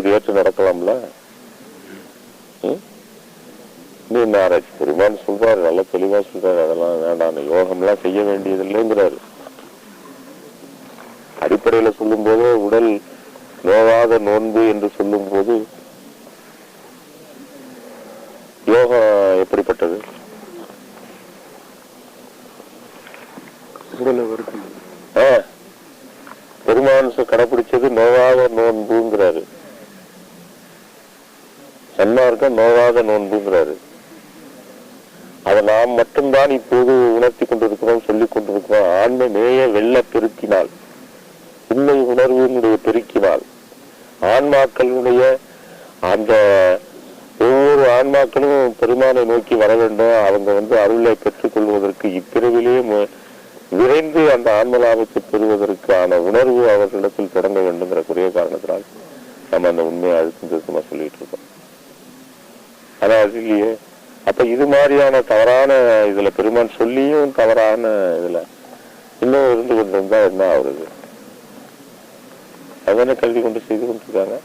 அது ஏற்று நடக்கலாம்ல? என்ன ஆராய்ச்சி? பெருமான் சொல்றாரு, நல்லா தெளிவா சொல்றாரு, அதெல்லாம் வேண்டாம், யோகம் எல்லாம் செய்ய வேண்டியதில்லைங்கிறாரு. அடிப்படையில சொல்லும் போது உடல் நோவாத நோன்பு என்று சொல்லும் போது யோகம் எப்படிப்பட்டது? பெருமான் கடைபிடிச்சது நோவாத நோன்புங்கிறாரு. சன்மார்க்கம் நோவாத நோன்புங்கிறாரு. அதை நாம் மட்டும்தான் இப்போது உணர்த்தி கொண்டிருக்கிறோம், சொல்லிக் கொண்டிருக்கிறோம். ஆன்ம நேய வெள்ள பெருக்கினால், உண்மை உணர்வினுடைய பெருக்கினால், ஆன்மாக்களுடைய அந்த ஒவ்வொரு ஆன்மாக்களும் பெருமானை நோக்கி வர வேண்டும். அவங்க அருளை பெற்றுக் கொள்வதற்கு இப்பிறவிலே விரைந்து அந்த ஆன்மலாபத்தை பெறுவதற்கான உணர்வு அவர்களிடத்தில் தொடங்க வேண்டுங்கிற குறைய காரணத்தினால் நம்ம அந்த உண்மையை அழுத்தம் திருத்தமா சொல்லிட்டு இருக்கோம். ஆனா அது இல்லையே. அப்ப இது மாதிரியான தவறான இதுல பெருமான் சொல்லியும் தவறான இதுல இன்னும் இருந்து கொண்டிருந்தா என்ன ஆகுறது? அதான கல்வி கொண்டு செய்து கொண்டிருக்காங்க.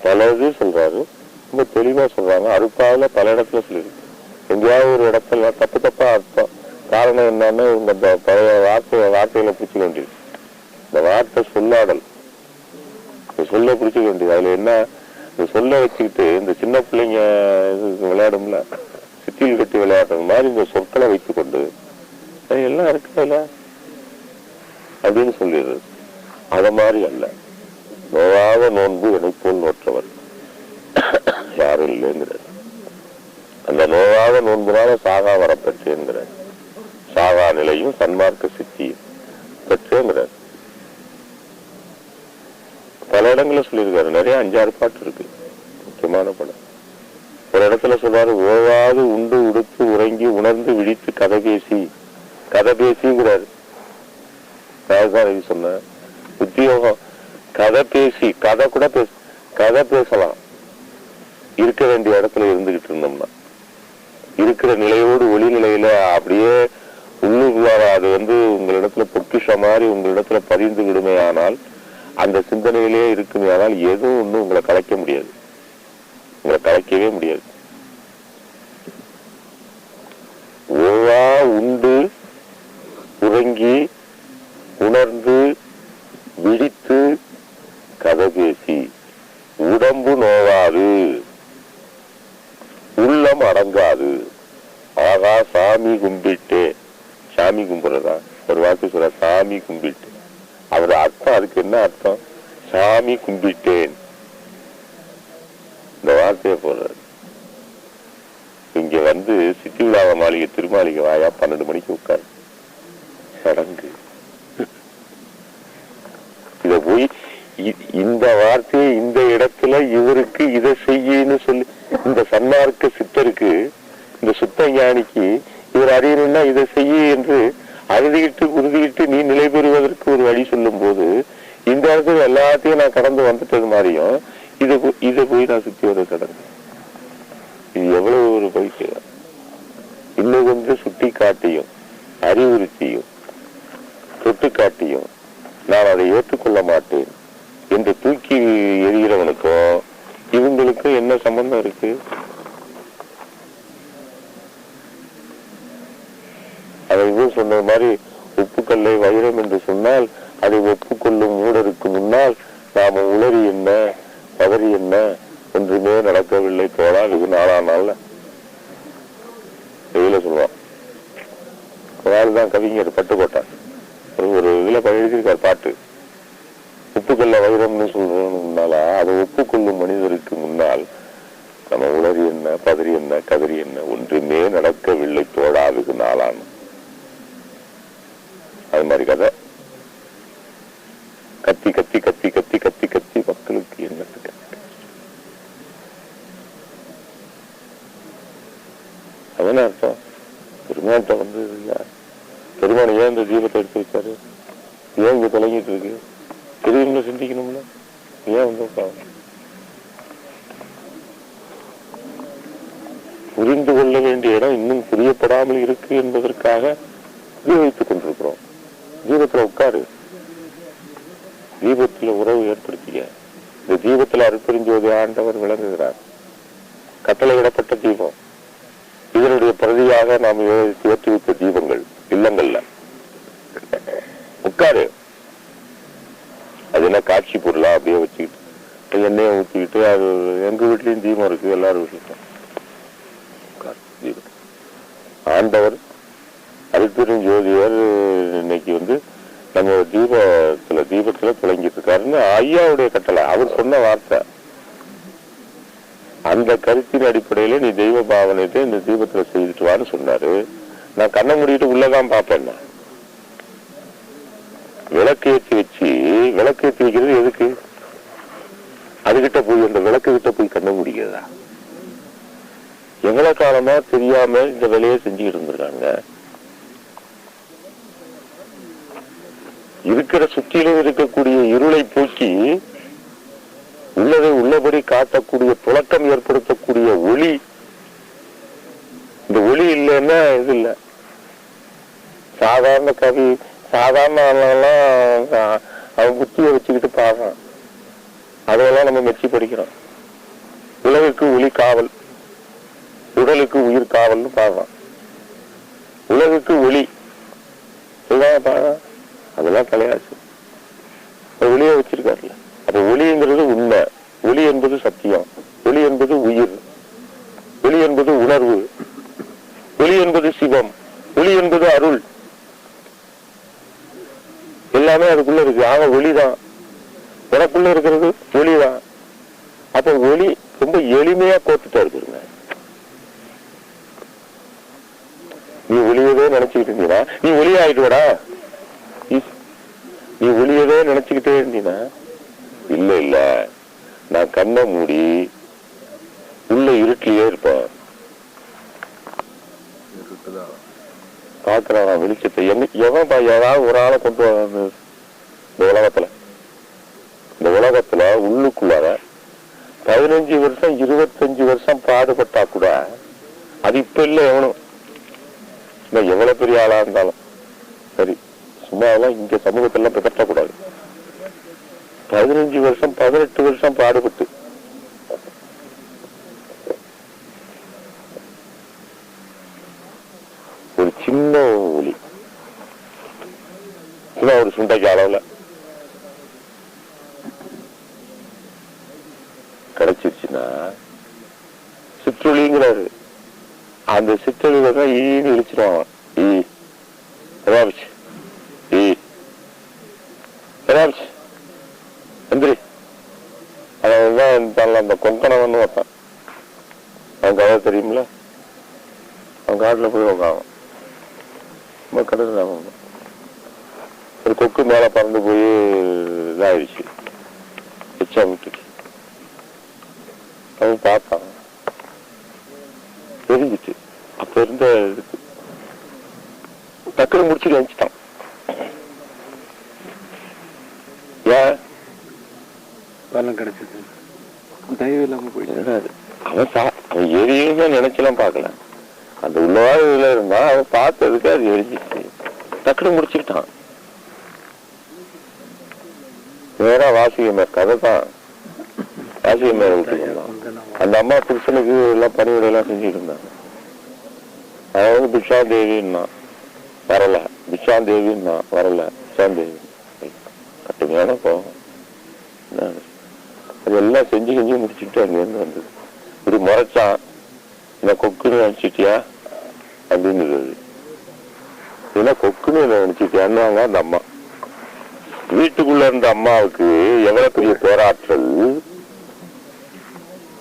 பலது சொல்றாரு, ரொம்ப தெளிவா சொல்றாங்க. அறுப்பாவில பல இடத்துல சொல்லியிருக்கு. எங்கேயாவது ஒரு இடத்துல தப்பு தப்பா அர்த்தம். காரணம் என்னன்னு இந்த பழைய வார்த்தையில பிடிச்சுக்க வேண்டியது. இந்த வார்த்தை சொல்லாடல், சொல்ல பிடிச்சுக்க வேண்டியது. அதுல என்ன, இந்த சொல்ல வச்சுக்கிட்டு இந்த சின்ன பிள்ளைங்க விளையாடும்ல, சித்தியில் கட்டி விளையாடுறது மாதிரி இந்த சொற்களை வைத்துக் கொண்டு எல்லாம் இருக்குல்ல அப்படின்னு சொல்லிடுறது. அத மாதிரி அல்ல. நோவாத நோன்பு எனப்போல் நோற்றவர் யாரும் இல்லைங்கிறார். அந்த நோவாத நோன்புனால சாகா வரப்பெற்றேங்கிறார். சாகா நிலையும் சன்மார்க்க சித்தியும் பெற்றேங்கிறார். பல இடங்களில் சொல்லியிருக்காரு. நிறைய 5-6 பாட்டு இருக்கு, முக்கியமான படம். ஒரு இடத்துல சொல்றாரு, ஓவாது உண்டு உடுத்து உறங்கி உணர்ந்து விழித்து கதை பேசி, கதை பேசிங்கிறாரு. சொன்ன உத்தியோகம் கதை பேசி, கதை கூட கதை பேசலாம். இருக்க வேண்டிய இடத்துல இருந்துகிட்டு இருந்தோம்னா, இருக்கிற நிலையோடு ஒளி நிலையில அப்படியே உள்ளுக்குள்ளார அது உங்களிடத்துல பொக்கிஷ மாதிரி உங்களிடத்துல பதிந்து விடுமே. ஆனால் அந்த சிந்தனையிலே இருக்குமே. ஆனால் எதுவும் ஒன்றும் உங்களை கலைக்க முடியாது, உங்களை கலைக்கவே முடியாது. ஓவா உண்டு உறங்கி உணர்ந்து விழித்து கதை பேசி உடம்பு நோவாது உள்ளம் அடங்காது. ஆகா சாமி கும்பிட்டு, சாமி கும்பிடுறதா ஒரு வார்த்தை சொல்ற, சாமி கும்பிட்டு. அவர் அர்த்தம், அதுக்கு என்ன அர்த்தம்? சாமி கும்பிட்டேன், இந்த வார்த்தையை போடுறாரு. இங்க சித்தி விழாவ மாளிகை திருமாளிகை வாயா 12 மணிக்கு உட்காரு சடங்கு. இத போய் இந்த வார்த்தையை இந்த இடத்துல இவருக்கு இதை செய்யன்னு சொல்லி, இந்த சன்மார்க்க சித்தருக்கு, இந்த சுத்த ஞானிக்கு இவர் அறியணும்னா இதை செய்ய என்று அழுதிட்டு உறுதிட்டு நீ நிலை பெறுவதற்கு ஒரு வழி சொல்லும் போது, இந்த இடத்துல எல்லாத்தையும் நான் கடந்து வந்துட்டது மாதிரியும் இதை போய் நான் சுத்தி வர கடந்து, இது எவ்வளவு ஒரு பைத்தியம். இன்னும் கொஞ்சம் சுட்டி காட்டியும் அறிவுறுத்தியும் தொட்டு காட்டியும் நான் அதை ஏற்றுக்கொள்ள மாட்டேன் என்று தூக்கி எறிகிறவனுக்கும் இவங்களுக்கும் என்ன சம்பந்தம் இருக்கு? அதை சொன்ன மாதிரி உப்புக்கல்லை வைரம் என்று சொன்னால் அதை ஒப்புக்கொள்ளும் மூடருக்கு முன்னால் நாம உளறி என்ன பதறி என்ன ஒன்றுமே நடக்கவில்லை தோழா. இது 4ஆம் நாள்ல இதுல சொல்லுவான். ஒரு ஆள் தான் கவிஞர் பட்டுக்கோட்டான், ஒரு இதுல எழுதியிருக்கார் பாட்டு. உப்புக்கல்ல வைரம்னு சொல்றோம்னால அதை ஒப்புக்கொள்ளும் மனிதருக்கு முன்னால் நம்ம உளறி என்ன பதறி என்ன கதறி என்ன ஒன்றுமே நடக்கவில்லை தோழா. அதுக்கு 4ஆம் அது மாதிரி கதை. கத்தி கத்தி கத்தி கத்தி கத்தி கத்தி மக்களுக்கு என்னத்துக்கு அதென்ன அர்த்தம்? பெருமாட்ட பெருமானை ஏன் இந்த தீபத்தை எடுத்து வச்சாரு? ஏன் இங்க தொலைங்கிட்டு இருக்கு? தெரியும்ல, சிந்திக்கணும்ல. ஏன் புரிந்து கொள்ள வேண்டிய இடம் இன்னும் புரியப்படாமல் இருக்கு என்பதற்காக வைத்துக் கொண்டிருக்கிறோம். தீபத்துல உட்காரு, தீபத்துல உறவு ஏற்படுத்திக்க, இந்த தீபத்துல அருட்பெருஞ்சோதி ஆண்டவர் விளங்குகிறார். கட்டளையிடப்பட்ட தீபம், இதனுடைய பிரதியாக நாம் ஏற்றி வைத்த தீபங்கள் இல்லங்கள்ல உட்காரு. அது என்ன காட்சி பொருளா அப்படியே வச்சுக்கிட்டு எண்ணெயை ஊற்றிக்கிட்டு, அது எங்க வீட்லயும் தீபம் இருக்கு, எல்லாரும் வீட்லயும் தீபம். ஆண்டவர் அருட்பெருஞ்சோதியார் இன்னைக்கு நம்ம தீபத்துல தொடங்கிட்டு இருக்காருன்னு ஐயாவுடைய கட்டளை, அவர் சொன்ன வார்த்தை. அந்த கருத்தின் அடிப்படையில நீ தெய்வ பாவனையை இந்த தீபத்துல செய்துட்டு வான்னு சொன்னாரு. நான் கண்ணை மூடிட்டு உள்ளதான் பார்ப்பேன். விளக்கு ஏற்றி வச்சு, விளக்கு ஏற்றி வைக்கிறது எதுக்கு? அதுகிட்ட போய் அந்த விளக்கு கிட்ட போய் கண்ண முடியாதா? எவ்வளவு காலமா தெரியாம இந்த வேலையை செஞ்சுக்கிட்டு இருந்திருக்காங்க. இருக்கிற சுற்றிலும் இருக்கக்கூடிய இருளை போக்கி உள்ளதை உள்ளபடி காட்டக்கூடிய புழக்கம் ஏற்படுத்தக்கூடிய ஒளி. இந்த ஒளி இல்லைன்னா இது இல்லை. சாதாரண கவி, சாதாரண அவன் புத்தியை வச்சுக்கிட்டு பாடுறான், அதெல்லாம் நம்ம மெச்சி படிக்கிறோம். உலகுக்கு ஒளி காவல், உடலுக்கு உயிர் காவல்னு பாடுறான். உலகுக்கு ஒளி பாடுறான், அதெல்லாம் கிடையாது. ஒளிய வச்சிருக்காருல்ல. அப்ப ஒளிங்கிறது உண்மை, ஒளி என்பது சத்தியம், ஒளி என்பது உயிர், ஒளி என்பது உணர்வு, ஒளி என்பது சிவம், ஒளி என்பது அருள். எல்லாமே அதுக்குள்ள இருக்கு. ஆக ஒளிதான் எனக்குள்ள இருக்கிறது, ஒளிதான். அப்ப ஒளி ரொம்ப எளிமையா கோத்துட்டா இருக்குங்க. நீ ஒளியவே நினைச்சுக்கிட்டு இருந்தீங்கன்னா நீ ஒளியாயிட்டுவடா. நீ ஒளியவே நினைச்சுக்கிட்டே இருந்தீங்கன்னா இல்ல இல்ல, நான் கண்ணை மூடி உள்ள இருட்டிலேயே இருப்பேன். பாக்குறான் வெளிச்சத்தை. எவன் ஏதாவது ஒரு ஆளை கொண்டு வர இந்த உலகத்துல உள்ளுக்குள்ளார 15 வருஷம் 25 வருஷம் பாடுபட்டா கூட அது இப்ப இல்ல. எவனும் எவ்வளவு பெரிய ஆளா இருந்தாலும் சரி, சும்மா எல்லாம் இங்க சமூகத்திலாம் பிதற்றக்கூடாது. 15 வருஷம் 18 வருஷம் பாடுபட்டு ஒரு சின்ன ஒளி, ஒரு சுண்டைக்கு அளவுல கிடைச்சிருச்சுன்னா சிற்றொளிங்கிறாரு. அந்த சிற்றொளிதான் ஈன்னு இழிச்சிருவான். நன்றி. அதான் அந்த கொங்கணவன் வைப்பான். அவன் கதை தெரியுமில்ல, அவன் காட்டுல போய் உட்காவும் கடல். ஒரு கொக்கு மேல பறந்து போய் இதாயிடுச்சு, எச்சா விட்டுட்டு அவன் பார்த்தான், தெரிஞ்சிச்சு. அப்ப இருந்த இதுக்கு டக்குனு முடிச்சு நினைச்சிட்டான். ஏன் வெள்ளம் கிடைச்சது தயவு இல்லாம போயிட்டு அவன் எரியுமே நினைச்செல்லாம் பார்க்கல. அந்த உள்ளவா இதுல இருந்தா அவன் பார்த்ததுக்கு அது எரிஞ்சிச்சு, டக்குனு முடிச்சுக்கிட்டான். நேரா வாசிகமேர் கதை தான். வாசிகமேர் விட்டுருந்தான். அந்த அம்மா புருஷனுக்கு எல்லாம் பணிவிடை எல்லாம் செஞ்சுட்டு இருந்தாங்க. அவன் பிக்ஷாந்தேவின்னா வரல, பிக்ஷாந்தேவின்னா வரல, பிக்ஷாந்தேவி கட்டுமையான போகும். அதெல்லாம் செஞ்சு முடிச்சுட்டு அங்கேருந்து வந்தது. இப்படி முறைச்சான், என்ன கொக்குன்னு நினைச்சிட்டியா அப்படின்னு. ஏன்னா கொக்குன்னு நினைச்சிட்டியான்னு அந்த அம்மா. வீட்டுக்குள்ள இருந்த அம்மாவுக்கு எவ்வளவு பெரிய பேராற்றல்,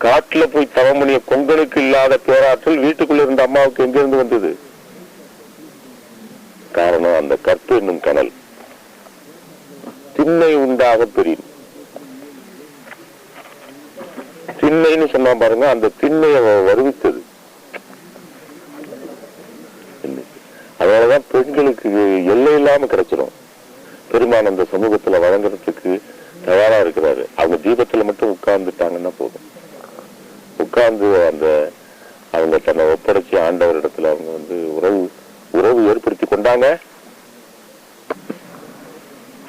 காட்டுல போய் தவம் பண்ணிய கொங்கனுக்கு இல்லாத பேராற்றல் வீட்டுக்குள்ள இருந்த அம்மாவுக்கு எங்கிருந்து வந்தது? காரணம் அந்த கற்பு என்னும் கனல் திண்ணை உண்டாக பெரியும். திண்ணைன்னு சொன்னா பாருங்க, அந்த திண்ணைய வருவித்தது. அதனாலதான் பெண்களுக்கு எல்லை இல்லாம கிடைச்சிடும். பெருமான் அந்த சமூகத்துல வழங்குறதுக்கு தயாரா இருக்கிறாரு. அவங்க தீபத்துல மட்டும் உட்கார்ந்துட்டாங்கன்னா போதும். உட்கார்ந்து அவங்க தன்னை ஒப்படைச்சி ஆண்டவரிடத்துல அவங்க உறவு ஏற்படுத்தி கொண்டாங்க.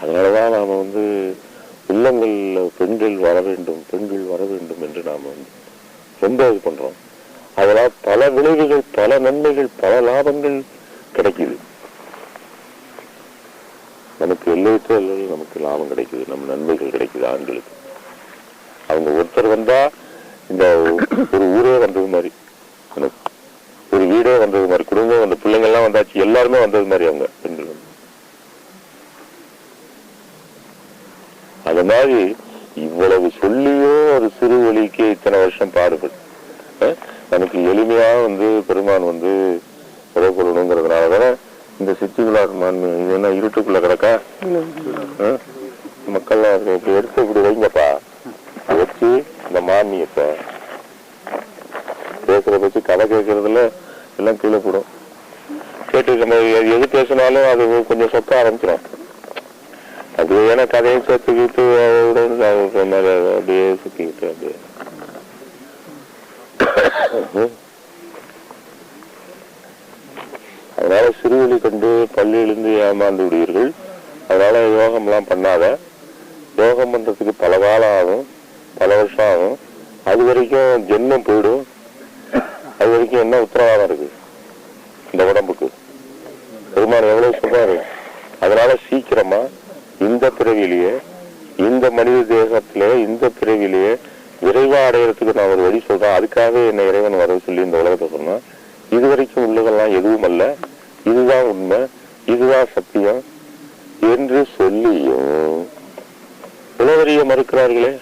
அதனாலதான் நாம இல்லங்கள் பெண்கள் வர வேண்டும், பெண்கள் வர வேண்டும் என்று நாம் ரொம்ப இது பண்றோம். அதனால் பல விளைவுகள், பல நன்மைகள், பல லாபங்கள் கிடைக்குது. நமக்கு எல்லையற்ற நமக்கு லாபம் கிடைக்குது, நம்ம நன்மைகள் கிடைக்குது. ஆண்களுக்கு அவங்க ஒருத்தர் வந்தா இந்த ஒரு ஊரே வந்தது மாதிரி, ஒரு வீடே வந்தது மாதிரி, குடும்பம் வந்த பிள்ளைங்கள்லாம் வந்தாச்சு, எல்லாருமே வந்தது மாதிரி அவங்க பெண்கள் வந்து. அது மாதிரி இவ்வளவு சொல்லியோ ஒரு சிறு வழிக்கு இத்தனை வருஷம் பாடுபட்டு நமக்கு எளிமையா பெருமான் உதவி கொள்ளணுங்கிறதுனாலதானே இந்த சித்திகுலார் மான் இது என்ன இருட்டுக்குள்ள கிடக்கா மக்கள் எடுத்து இப்படி வைங்கப்பா வச்சு இந்த மாமியப்ப பேசுறத வச்சு கதை கேட்கறதுல எல்லாம் கீழே போடும். கேட்டு நம்ம எது பேசினாலும் அது கொஞ்சம் சொக்க ஆரம்பிச்சிடும். அது ஏன்னா கதையும் சேர்த்துக்கிட்டு அப்படியே சுத்திக்கிட்டு அப்படியே அதனால சிறுவழி கண்டு பள்ளியிலிருந்து ஏமாந்து விடுவீர்கள். அதனால யோகம் எல்லாம் பண்ணாத. யோகம் பண்றதுக்கு பல காலம் ஆகும், பல வருஷம் ஆகும். அது வரைக்கும் ஜென்மம் போயிடும். அது வரைக்கும் என்ன உத்தரவாதம் இருக்கு இந்த உடம்புக்கு? பெருமாள் எவ்வளவு சொல்றாரு. அதனால சீக்கிரமா இந்த பிறவிலேயே, இந்த மனித தேசத்திலே, இந்த பிறவிலேயே விரைவா அடையறதுக்கு நான் ஒரு வழி சொல்றேன். அதுக்காக என்னை இறைவன் வர சொல்லி இந்த உலகத்தை சொன்னா, இதுவரைக்கும் உள்ளதெல்லாம் எதுவும் அல்ல, இதுதான் உண்மை, இதுதான் சத்தியம் என்று சொல்லியும் உளவறிய மறுக்கிறார்களே.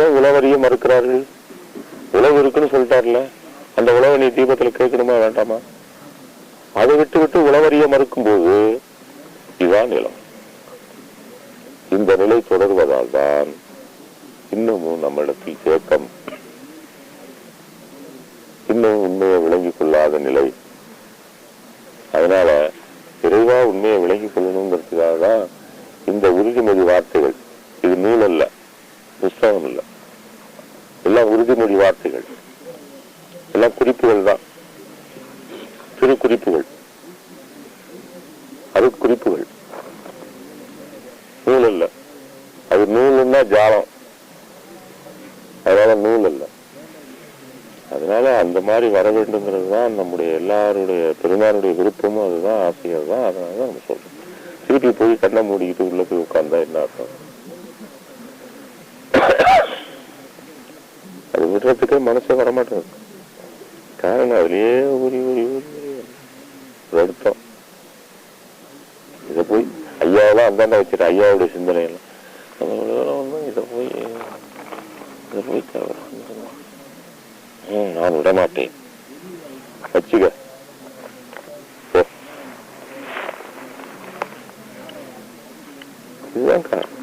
ஏன் உளவறிய மறுக்கிறார்கள்? உழவு இருக்குன்னு சொல்லிட்டார்ல, அந்த உழவை நீ தீபத்துல கேட்கணுமா வேண்டாமா? அதை விட்டு விட்டு உளவறிய மறுக்கும் போது இதுதான் நிலம். இந்த நிலை தொடர்வதால் தான் இன்னமும் நம்மிடத்தில் தேக்கம், இன்னும் உண்மையை விளங்கிக் கொள்ளாத நிலை. அதனால விரைவா உண்மையை விளங்கிக் கொள்ளணுங்கிறதுக்காக தான் இந்த உறுதிமொழி வார்த்தைகள். இது நூல் அல்ல, புஸ்தகம் இல்ல, எல்லாம் உறுதிமொழி வார்த்தைகள், எல்லாம் குறிப்புகள் தான், சிறு குறிப்புகள், அருட்குறிப்புகள், நூல் அல்ல. அது நூல்னா ஜாலம், அதனால நூல் அல்ல. அதனால அந்த மாதிரி வர வேண்டுங்கிறது தான் நம்முடைய எல்லாருடைய பெருமானுடைய விருப்பமும், அதுதான் ஆசைகள் தான். அதனாலதான் நம்ம சொல்றோம். திருப்பி போய் கண்ணை மூடிக்கிட்டு உள்ள போய் உட்கார்ந்தா என்ன அர்த்தம்? அது விடுறதுக்கே மனசே வரமாட்டேங்குது. காரணம் அதுலயே ஊறி ஊறி ஊறி வருத்தம். இதை போய் ஐயாவெல்லாம் அந்தாண்ட வச்சுட்டு ஐயாவுடைய சிந்தனையெல்லாம் இதை போய் நான் விட மாட்டேன் வச்சுக்க. இதுதான் காரணம்.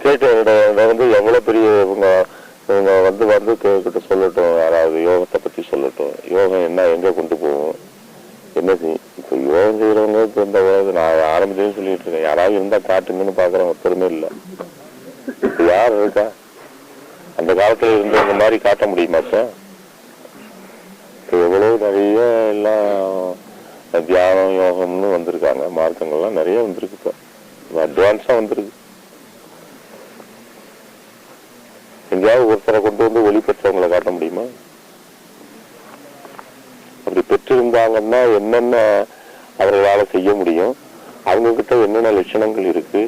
கேட்டு எவ்வளவு பெரிய இவங்க கிட்ட சொல்லட்டும், யாராவது யோகத்தை பத்தி சொல்லட்டும். யோகம் என்ன, எங்க கொண்டு போவோம், என்ன செய்யும்? இப்ப யோகம் செய்யறவங்க இப்ப இந்த உலகம் நான் ஆரம்பத்திலேயே சொல்லிட்டு இருக்கேன். யாராவது இருந்தா காட்டுங்கன்னு பாக்குறவங்க ஒருத்தருமே இல்லை. யார் இருக்கா? அந்த காலத்துல இருந்தவங்க மாதிரி காட்ட முடியுமா? இப்ப எவ்வளவு நிறைய எல்லாம் தியானம் யோகம்னு வந்திருக்காங்க. மார்க்கங்கள்லாம் நிறைய வந்திருக்கு. இப்ப அட்வான்ஸா வந்திருக்கு. எங்கேயாவது ஒருத்தரை கொண்டு ஒளி பெற்றவங்களை காட்ட முடியுமா? அப்படி பெற்றிருந்தாங்கன்னா என்னென்ன அவர்களால செய்ய முடியும், அவங்க கிட்ட என்னென்ன லட்சணங்கள் இருக்கு,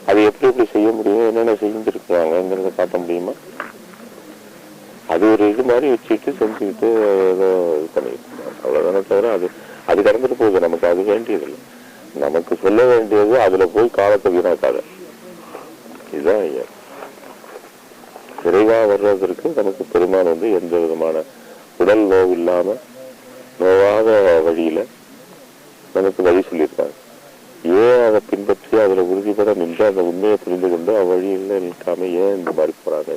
அது எப்படி எப்படி செய்ய முடியும், என்னென்ன செஞ்சிருக்காங்கிறத காட்ட முடியுமா? அது ஒரு இது மாதிரி வச்சுக்கிட்டு செஞ்சுக்கிட்டு ஏதோ இது பண்ணிட்டு அவ்வளவுதானே தவிர அது கடந்துட்டு போகுது. நமக்கு அது வேண்டியதில்லை. நமக்கு சொல்ல வேண்டியது அதுல போய் காலத்தை வீணாக்காத. இதுதான் ஐயா. விரைவா வர்றதற்கு நமக்கு பெருமான் எந்த விதமான உடல் நோவு இல்லாம நோவாத வழியில நமக்கு வழி சொல்லியிருக்காங்க. ஏன் அதை பின்பற்றி அதுல உறுதிப்பட நின்று அந்த உண்மையை புரிந்து கொண்டு அவ்வழியில நிற்காம ஏன் இந்த மாதிரி போறாங்க?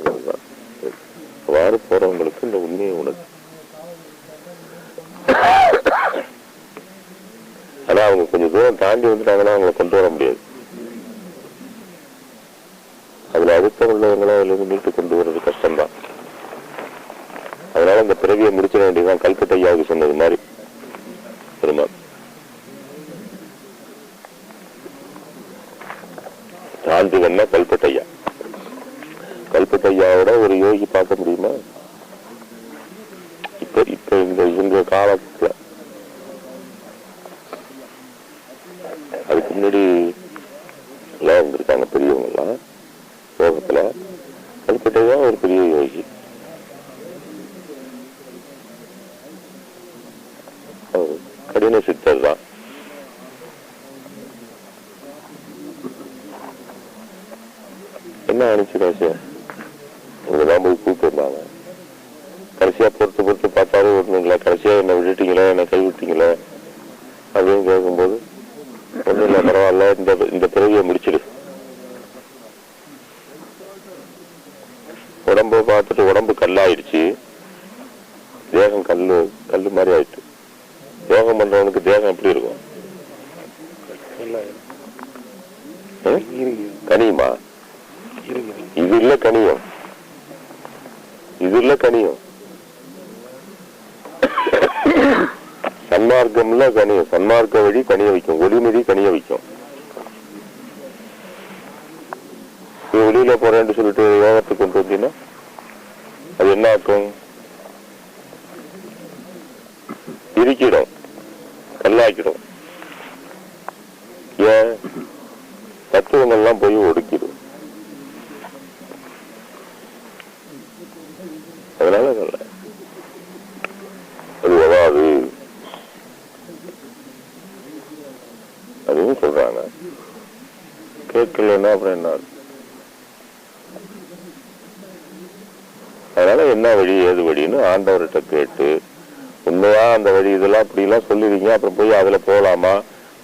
அவ்வாறு போறவங்களுக்கு இந்த உண்மையை உணர்வு. ஆனா அவங்க கொஞ்சம் தூரம் தாண்டி வந்துட்டாங்கன்னா அவங்களை கொண்டு வர முடியாது. அதுல அழுத்தம் உள்ளவங்களை அதுல இருந்து மீட்டு கொண்டு வர்றது கஷ்டம்தான். அதனால இந்த பிறவியை முடிச்சிட வேண்டியதுதான். கல்கட்டை ஐயாவுக்கு சொன்னது மாதிரி பெருமாள் யாருன்னா கல்பட்டையா. கல்பட்டையாவோட ஒரு யோகி பார்க்க முடியுமா? இப்ப இந்த காலத்துல. அதுக்கு முன்னாடி எல்லாம் இருந்திருக்காங்க பெரியவங்க எல்லாம் யோகத்துல. கல்பட்டையா ஒரு பெரிய யோகி. கடின சித்தர் தான். என்ன அனுப்பிச்சு காசு உங்கதான் போய் கூப்பிட்டுருந்தாங்க. கடைசியா பொறுத்து பார்த்தாலும் ஒண்ணும் இல்லை. கடைசியா என்ன விட்டுட்டீங்களா, என்ன கைவிட்டீங்களா அப்படின்னு கேட்கும்போது ஒண்ணும் இல்லை, பரவாயில்ல, இந்த பிறவியை முடிச்சிடு. உடம்ப பார்த்துட்டு உடம்பு கல்லாயிடுச்சு, தேகம் கல்லு மாதிரி ஆயிடுச்சு. யோகம் பண்றவனுக்கு தேகம் எப்படி இருக்கும்? கனியுமா? இது இல்ல கனியம், இது இல்ல கனியம். சன்மார்க்கம்ல கனியம், சன்மார்க்க வழி கனிய வைக்கும், ஒளிமதி கனிய வைக்கும். வெளியில போறேன்னு சொல்லிட்டு யோகத்துக்கு கொண்டு வந்தீங்கன்னா அது என்ன ஆக்கும்? இறுக்கிடும், கல்லாக்கிடும். ஏன்? தத்துவங்கள்லாம் போய் ஒடுக்கிடும். அதனால நல்ல அது வராது அதுவும் சொல்றாங்க. கேட்கலன்னா அப்புறம் என்ன? அதனால என்ன வழி ஏது வழின்னு ஆண்டவர்கிட்ட கேட்டு, உண்மையா அந்த வழி இதெல்லாம் அப்படிலாம் சொல்லிருக்கீங்க, அப்புறம் போய் அதுல போகலாமா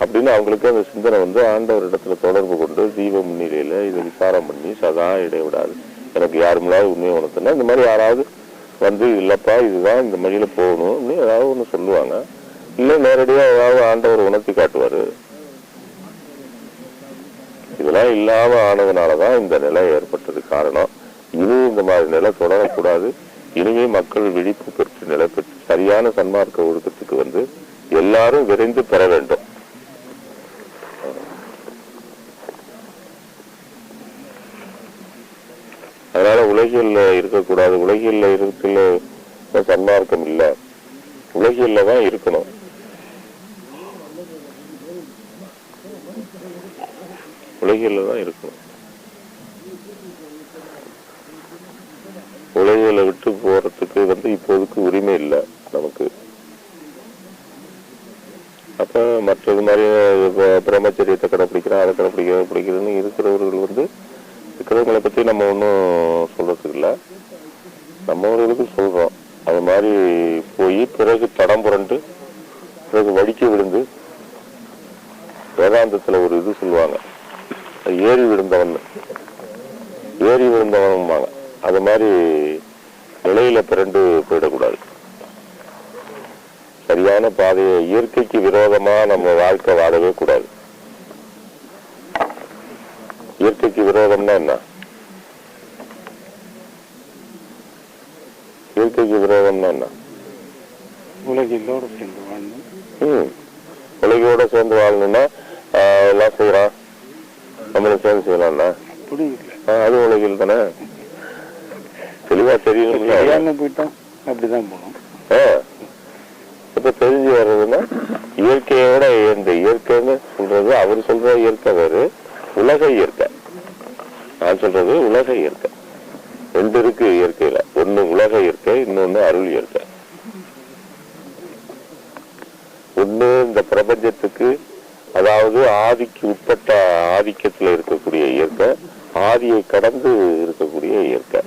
அப்படின்னு அவங்களுக்கு அந்த சிந்தனை வந்து ஆண்டவரிடத்துல தொடர்பு கொண்டு ஜீவ முன்னிலையில இதை விசாரம் பண்ணி சதா இடைவிடாது எனக்கு யாரு முன்னாடி உண்மையை உணர்த்தினா இந்த மாதிரி யாராவது வந்து இல்லப்பா இதுதான் இந்த வழியில போகணும் ஏதாவது ஒண்ணு சொல்லுவாங்க. இல்ல நேரடியா ஏதாவது ஆண்டவர் உணர்த்தி காட்டுவாரு. இதெல்லாம் இல்லாம ஆனதுனாலதான் இந்த நிலை ஏற்பட்டது காரணம். இனி இந்த மாதிரி நிலை தொடரக்கூடாது. இனிமே மக்கள் விழிப்பு பெற்று நிலை பெற்று சரியான சன்மார்க்க ஒழுக்கத்துக்கு வந்து எல்லாரும் விரைந்து பெற வேண்டும். அதனால உலகியல்ல இருக்கக்கூடாது. உலகியல்ல இருக்கிற சன்மார்க்கம் இல்ல, உலகியல்ல தான் இருக்கணும். உலகியல்ல தான் இருக்கணும். உலகியலை விட்டு போறதுக்கு வந்து இப்போதுக்கு உரிமை இல்லை நமக்கு. அப்ப மற்றது மாதிரி பிரம்மச்சரியத்தை கடைப்பிடிக்கிறோம், அதை கடைப்பிடிக்கிறதுன்னு இருக்கிறவர்கள் வந்து இருக்கிறவங்களை பத்தி நம்ம ஒன்றும் சொல்றதுக்கு இல்லை. நம்மவர்களுக்கு சொல்றோம். அது மாதிரி போய் பிறகு தடம் புரண்டு பிறகு வடிக்க விழுந்து வேதாந்தத்துல ஒரு இது சொல்லுவாங்க, ஏறி விழுந்தவன் அது மாதிரி நிலையில பிறண்டு போயிடக்கூடாது. சரியான பாதையை இயற்கைக்கு விரோதமா நம்ம வாழ்க்கை வாழவே கூடாது. இயற்கைக்கு விரோதம்னா என்ன? இயற்கைக்கு விரோதம்னா என்ன? உலகிலோட சேர்ந்து வாழணும். உலகோட சேர்ந்து வாழணும்னா எல்லாம் செய்யறான், நம்மளும் சேர்ந்து செய்யலாம்னா அது உலகில் தானே. தெளிவா தெரியும் போயிட்டோம், அப்படிதான் போனோம். இப்ப தெரிஞ்சு வர்றதுன்னா இயற்கையோட இந்த இயற்கைன்னு சொல்றது அவர் சொல்ற இயற்கை வேறு, உலக இயற்கை. நான் சொல்றது உலக இயற்கை. ரெண்டு இருக்கு இயற்கையில, ஒண்ணு உலக இயற்கை, இன்னொன்னு அருள் இயற்கை. ஒண்ணு இந்த பிரபஞ்சத்துக்கு அதாவது ஆதிக்கு உட்பட்ட ஆதிக்கத்துல இருக்கக்கூடிய இயற்கை, ஆதியை கடந்து இருக்கக்கூடிய இயற்கை.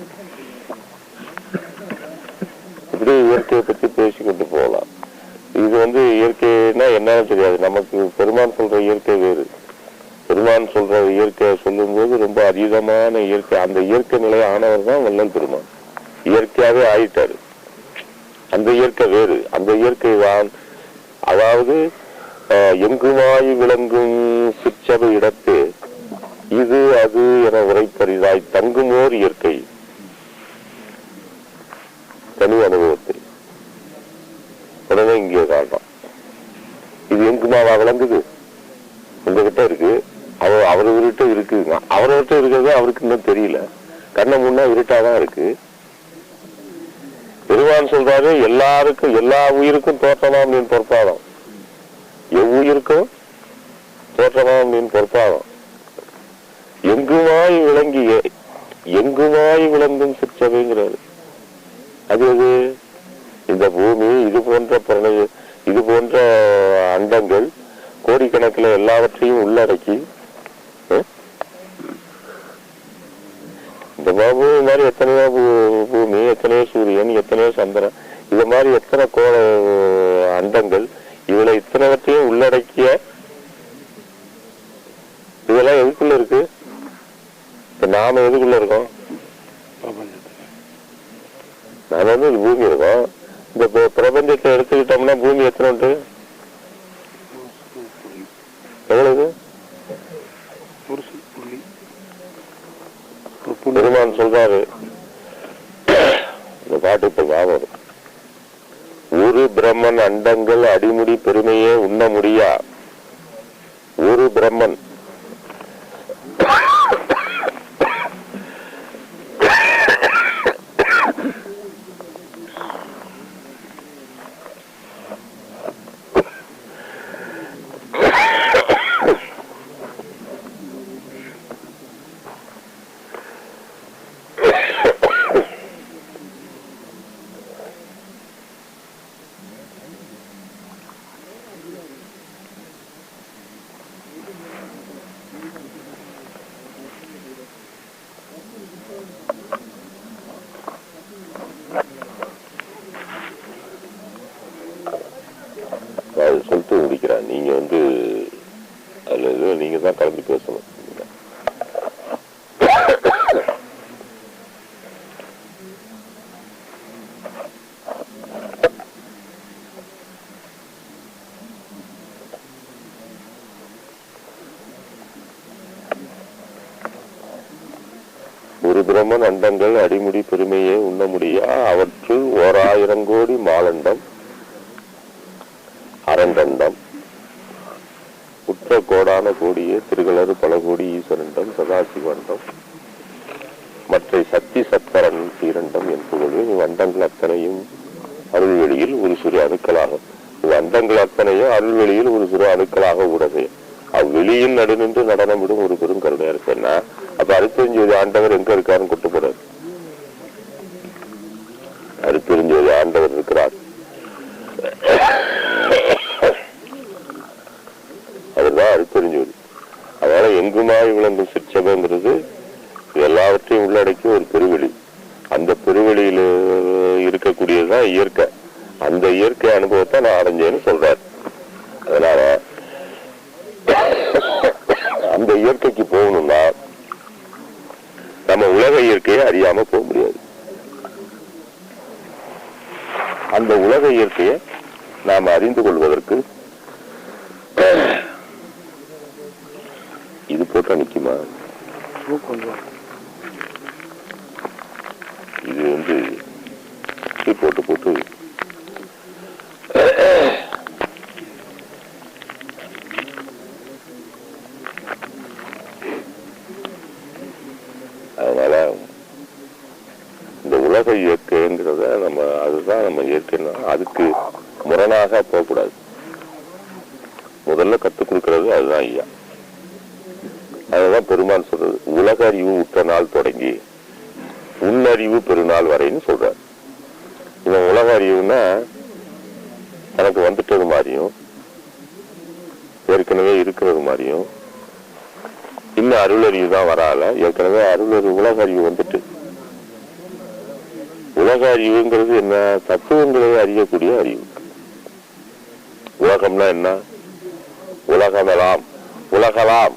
இப்படி இயற்கையை பத்தி பேசிக்கொண்டு போகலாம். இது வந்து இயற்கைன்னா என்னன்னு தெரியாது நமக்கு. பெருமான் சொல்ற இயற்கை வேறு. பெருமான் சொல்ற இயற்கையை சொல்லும் போது ரொம்ப அதீதமான இயற்கை, அந்த இயற்கை நிலை ஆனவர் தான் வள்ளல் பெருமான். இயற்கையாவே ஆயிட்டாரு. அந்த இயற்கை வேறு. அந்த இயற்கை தான் அதாவது எங்குமாய் விளங்கும் சிற்றபை இடத்து இது அது என உரைப்பரிதாய் தங்குமோர் இயற்கை தனி அனுபவத்தை உடனே இங்கே காட்டும். இது எங்குமாவா விளங்குது, உங்ககிட்ட இருக்கு. அவர் இருட்டு இருக்குங்க. அவர்கிட்ட இருக்கிறது அவருக்கு இன்னும் தெரியல. கண்ணை முன்னா இருட்டாதான் இருக்கு. பெருமான் சொல்றாரு, எல்லாருக்கும் எல்லா உயிருக்கும் தோற்றமாம் நீ பொறுப்பாதம், எவ்வுயிருக்கும் தோற்றமாம் நீ பொறுப்பாதம், எங்குமாய் விளங்கிய எங்குமாய் விளங்கும் சிற்றவைங்கிறாரு. அது இந்த பூமி, இது போன்ற அண்டங்கள் கோடிக்கணக்கில் எல்லாவற்றையும் உள்ளடக்கி, இந்த பூமி மாதிரி எத்தனையோ பூமி, எத்தனையோ சூரியன், எத்தனையோ சந்திரன், இது மாதிரி எத்தனை அண்டங்கள், இதுல இத்தனைவற்றையும் உள்ளடக்கிய இதெல்லாம் எதுக்குள்ள இருக்கு? நாம எதுக்குள்ள இருக்கோம்? நாம பூமி இருக்கோம். இந்த பிரபஞ்சத்தை எடுத்துக்கிட்டோம்னா பூமி எத்தனை உண்டு? எவ்வளவு? பெருமான் சொல்றாரு, இந்த பாட்டு இப்ப ஞாபகம், ஒரு பிரம்மன் அண்டங்கள் அடிமுடி பெருமையே உண்ண முடியா. ஒரு பிரம்மன் சொல்லிட்டு முடிக்கிறான். நீங்க அதுல நீங்க தான் கலந்து பேசணும். ஒரு பிரம்மன் அண்டங்கள் அடிமுடி பெருமையே உண்ண முடியா. அவற்றுள் 1000 கோடி மாலண்டம் அரண்டண்டம் உற்ற கோடான கோடியே திருகளறு பல கோடி ஈஸ்வரண்டம் சதாசிவண்டம் மற்ற சக்தி சத்தரன் சீரண்டம் என்பது அண்டங்கள் அத்தனையும் அருள்வெளியில் ஒரு சிறு அணுக்களாகும். அண்டங்கள் அத்தனையும் அருள்வெளியில் ஒரு சிறு அணுக்களாக உடனே அவ்வெளியில் நடுநின்று நடனம் விடும் ஒரு பெரும் கருணையா இருக்குன்னா, அப்ப அறுத்தறிஞ்சது ஆண்டவர் எங்க இருக்காருன்னு கொட்டுப்படாது. அறுத்தறிஞ்சது ஆண்டவர் இருக்கிறார். அதுதான் அறுத்தறிஞ்சது. அதனால எங்குமாய் விளங்கும் சிற்சபைங்கிறது எல்லாவற்றையும் உள்ளடக்கி ஒரு பெருவெளி. அந்த பெருவெளியில இருக்கக்கூடியதுதான் இயற்கை. அந்த இயற்கை அனுபவத்தை நான் அடைஞ்சேன்னு சொல்றாரு. அதனால அந்த இயற்கைக்கு போகணும்னா நம்ம உலக இயற்கையை அறியாம போக முடியாது. அந்த உலக இயற்கையை நாம் அறிந்து கொள்வதற்கு இது போட்டா நிக்குமா? இது போட்டு போட்டு அதனால இந்த உலக இயற்கைங்கிறத அதுதான் நம்ம இயற்கைன்னா அதுக்கு முரணாக போகக்கூடாது. முதல்ல கத்துக் கொடுக்கிறது அதுதான் ஐயா. அதுதான் பெருமான் சொல்றது, உலக அறிவு உற்ற நாள் தொடங்கி உன்னறிவு பெருநாள் வரைன்னு சொல்றாரு. இவன் உலக அறிவுன்னா எனக்கு வந்துட்டது மாதிரியும் ஏற்கனவே இருக்கிறது மாதிரியும், இன்னும் அருளறிவு தான் வரால, ஏற்கனவே உலக அறிவு வந்துட்டு. உலக அறிவுங்கிறது என்ன? தத்துவங்களை அறியக்கூடிய அறிவு. உலகம்னா என்ன? உலகமெல்லாம் உலகலாம்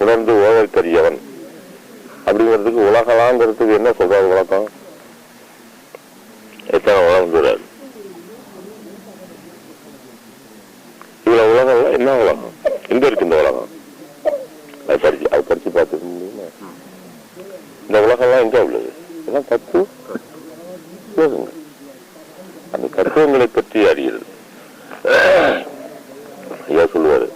உணர்ந்து ஓதற்கரியவன் அப்படிங்கிறதுக்கு உலகலாங்கிறதுக்கு என்ன சொல்றாரு விளக்கம்? எத்தனை உலகம்? இவ்வளவு உலகம் என்ன உலகம்? எங்க இருக்கு இந்த உலகம்? அது படிச்சு பார்த்துக்க முடியுமா? இந்த உலகம்லாம் எங்க உள்ளது? இதெல்லாம் தத்துவம். அந்த தத்துவங்களை பற்றி அறியறது ஐயா சொல்லுவாரு.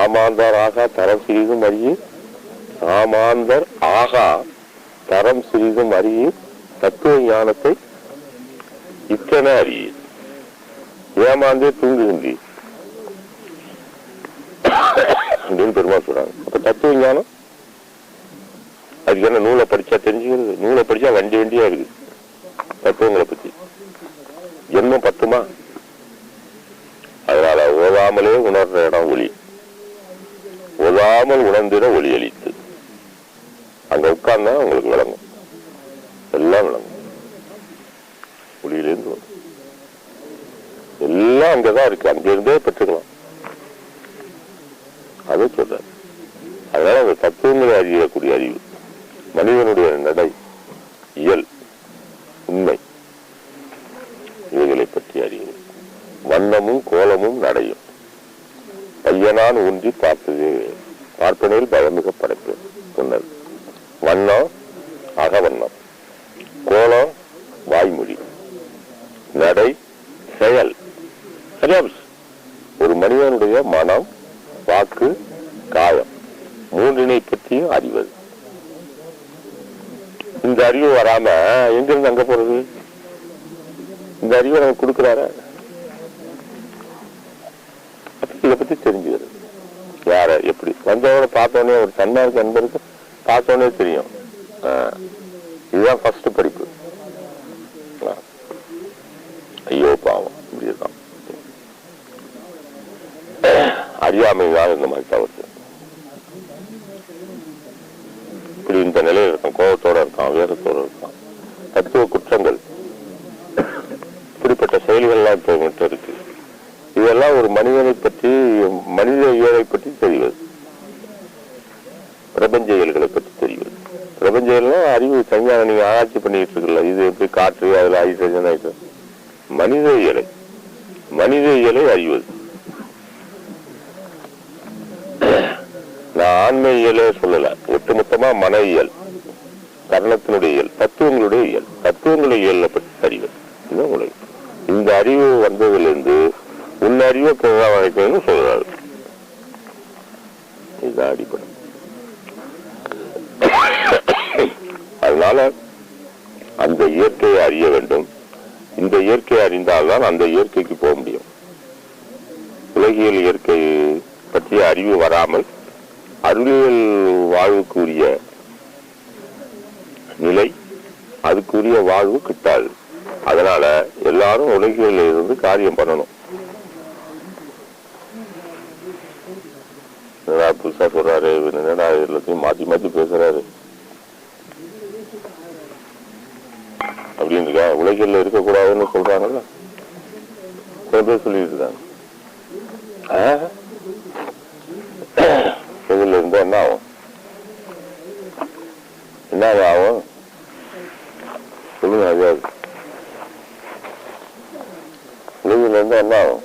சாமாந்தர் ஆகா தரம் சிறிதும் அறிய சாமாந்தர் ஆகா தரம் சிறிதும் அறிய தத்துவ ஞானத்தை இத்தனை அறிய ஏமாந்தே தூங்குகின்றீர் அப்படின்னு பெருமாள் சொல்றாங்க. அப்ப தத்துவ ஞானம் அதுக்கு என்ன நூலை படிச்சா தெரிஞ்சுக்கிறது? நூலை படிச்சா வண்டியா இருக்கு தத்துவங்களை பத்தி. ஜென்மம் பத்துமா? அதனால ஓதாமலே உணர்ற இடம் ஒளி, ஓதாமல் உணர்ந்திட ஒளி அளித்து அங்க உட்கார்ந்தா உங்களுக்கு விளங்கும், எல்லாம் விளங்கும். ஒளியிலேருந்து எல்லாம் அங்கதான் இருக்கு, அங்கிருந்தே பெற்றுக்கலாம். அதை சொல்ற. அதனால அந்த தத்துவங்களை அறியக்கூடிய அறிவு, மனிதனுடைய நடை, இயல், உண்மை, இவைகளை பற்றி அறிவு. வண்ணமும் கோலமும் நடையும் பையனான் ஊன்றி பார்ப்பனில் பயமிக படைப்பு சொன்னது. வண்ணம் அகவண்ணம், கோலம் வாய்மொழி, நடை செயல். ஒரு மனிதனுடைய மனம், வாக்கு, காயம் மூன்றினை பற்றியும் அறிவது. இந்த அறிவு வராம எங்கிருந்து அங்க போறது? இந்த அறிவை நமக்கு கொடுக்கிறார, இதை பத்தி தெரிஞ்சுக்கிறது. யார எப்படி வந்தவரை பார்த்தோன்னே, ஒரு சன்னாருக்கு அன்பருக்கு பார்த்தோன்னே தெரியும். இதுதான் ஃபர்ஸ்ட் படிப்பு. ஐயோ பாவம், இப்படிதான் அறியாமைதான் இந்த மாதிரி தவிர்த்து. இப்படி இந்த நிலையில் இருக்கான், கோபத்தோட இருக்கான், வேகத்தோட இருக்கான். தத்துவ குற்றங்கள், இப்படிப்பட்ட செயல்கள்லாம் இப்போ மட்டும் இருக்கு. இதெல்லாம் ஒரு மனிதனை பற்றி, மனித இயலை பற்றி தெரிவது, பிரபஞ்ச இயல்களை பற்றி தெரிவது. பிரபஞ்ச இயல்னா அறிவு சஞ்ஞான, நீங்க ஆராய்ச்சி பண்ணிட்டு இருக்கல, இது எப்படி காற்று, அதுல ஹைட்ரஜன் ஆயிட்டு. மனித இயலை, மனித இயலை அறிவது. நான் ஆன்ம இயலே சொல்லல, ஒட்டுமொத்தமா மன இயல், கர்ணத்தினுடைய இயல், தத்துவங்களுடைய இயல், தத்துவங்களுடைய இயலை பற்றி அறிவது. இதுதான் உலகம். இந்த அறிவு வந்ததிலிருந்து உன் அறிவை வரைக்கும் சொல்றாரு. இதுதான் அடிப்படை. அதனால அந்த இயற்கையை அறிய வேண்டும். இந்த இயற்கையை அறிந்தால்தான் அந்த இயற்கைக்கு போக முடியும். உலகியல் இயற்கை பற்றிய அறிவு வராமல் அருளியல் வாழ்வுக்குரிய நிலை, அதுக்குரிய வாழ்வு கிட்டாது. அதனால எல்லாரும் உலகியல் இருந்து காரியம் பண்ணணும். புதுசா சொல்றாரு, என்னடா எல்லாத்தையும் மாத்தி மாத்தி பேசுறாரு அப்படின்னு இருக்கா. உலகியல் இருக்கக்கூடாதுன்னு சொல்றாங்கல்ல, சில பேர் சொல்லிட்டு இருக்காங்க. இதுல இருந்தா என்ன ஆகும்? என்ன ஆகும் சொல்லுங்க. அது உலகில இருந்தா என்ன ஆகும்?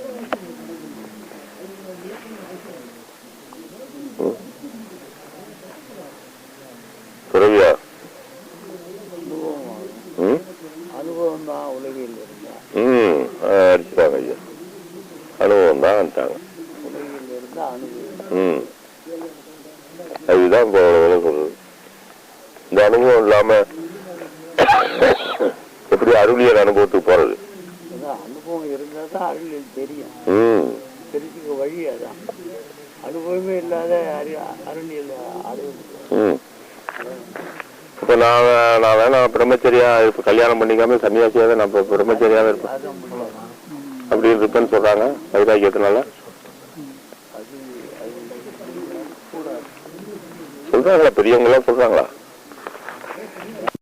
துறவியா? அனுபவம் தான் உலகில் அடிச்சுட்டாங்க ஐயா. அனுபவம் தான் வந்துட்டாங்க. உலகில் இருந்தா அனுபவம். அதுதான் சொல்றது. இந்த அனுபவம் இல்லாம எப்படி அருளியல் அனுபவத்துக்கு போறது? அனுபவம் இருந்தா தான் அருளியல் தெரியும். தெரிஞ்சுக்க வழி அதான். அனுபவமே இல்லாத அருளியல் அடைவது. இப்ப நான் வேணா பிரம்மச்சரியா இப்ப கல்யாணம் பண்ணிக்காம சன்னியாசியாவே நான் பிரம்மச்சரியாவே இருப்பேன் அப்படின்னு இருப்பேன்னு சொல்றாங்க வைராக்கியத்தினால. சொல்றாங்களா பெரியவங்க எல்லாம் சொல்றாங்களா?